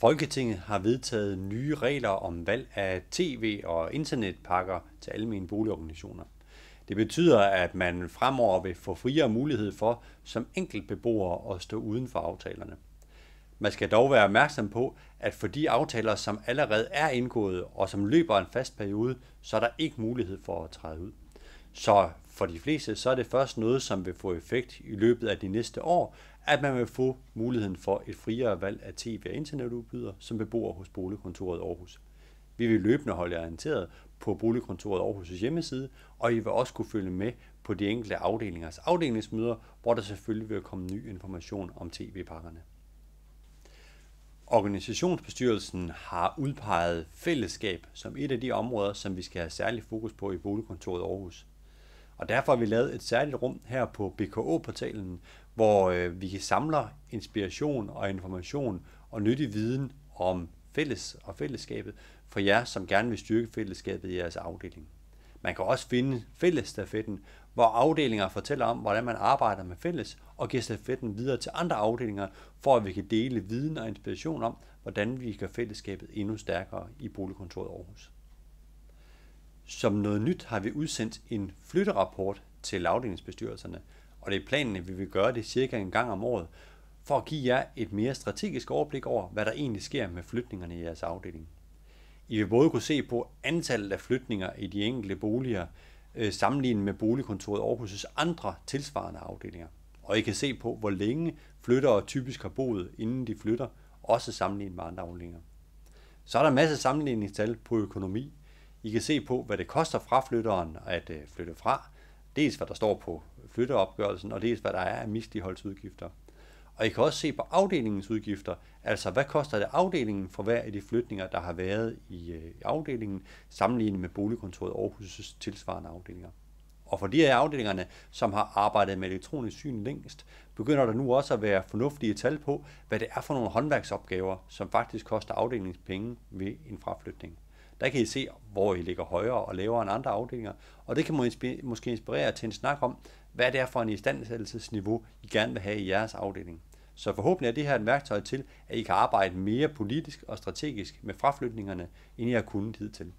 Folketinget har vedtaget nye regler om valg af tv- og internetpakker til almene boligorganisationer. Det betyder, at man fremover vil få friere mulighed for som enkeltbeboer at stå uden for aftalerne. Man skal dog være opmærksom på, at for de aftaler, som allerede er indgået og som løber en fast periode, så er der ikke mulighed for at træde ud. Så for de fleste, så er det først noget, som vil få effekt i løbet af de næste år, at man vil få muligheden for et friere valg af tv- og internetudbyder som beboer hos Boligkontoret Aarhus. Vi vil løbende holde jer orienteret på Boligkontoret Aarhus' hjemmeside, og I vil også kunne følge med på de enkelte afdelingers afdelingsmøder, hvor der selvfølgelig vil komme ny information om tv-pakkerne. Organisationsbestyrelsen har udpeget fællesskab som et af de områder, som vi skal have særlig fokus på i Boligkontoret Aarhus. Og derfor har vi lavet et særligt rum her på BKO-portalen, hvor vi samler inspiration og information og nyttig viden om fællesskabet for jer, som gerne vil styrke fællesskabet i jeres afdeling. Man kan også finde fællesstafetten, hvor afdelinger fortæller om, hvordan man arbejder med fælles, og giver stafetten videre til andre afdelinger, for at vi kan dele viden og inspiration om, hvordan vi gør fællesskabet endnu stærkere i Boligkontoret Aarhus. Som noget nyt har vi udsendt en flytterapport til afdelingsbestyrelserne, og det er planen, at vi vil gøre det cirka en gang om året, for at give jer et mere strategisk overblik over, hvad der egentlig sker med flytningerne i jeres afdeling. I vil både kunne se på antallet af flytninger i de enkelte boliger, sammenlignet med Boligkontoret Aarhus' andre tilsvarende afdelinger. Og I kan se på, hvor længe flyttere typisk har boet, inden de flytter, også sammenlignet med andre afdelinger. Så er der en masse sammenligningstal på økonomi. I kan se på, hvad det koster fra flytteren at flytte fra, dels hvad der står på flytteopgørelsen, og dels hvad der er af misligholdsudgifter. Og I kan også se på afdelingens udgifter, altså hvad koster det afdelingen for hver af de flytninger, der har været i afdelingen, sammenlignet med Boligkontoret Aarhus' tilsvarende afdelinger. Og for de af afdelingerne, som har arbejdet med elektronisk syn længst, begynder der nu også at være fornuftige tal på, hvad det er for nogle håndværksopgaver, som faktisk koster afdelingens penge ved en fraflytning. Der kan I se, hvor I ligger højere og lavere end andre afdelinger, og det kan måske inspirere til en snak om, hvad det er for en istandsættelsesniveau, I gerne vil have i jeres afdeling. Så forhåbentlig er det her et værktøj til, at I kan arbejde mere politisk og strategisk med fraflytningerne, end I har kunnet hidtil.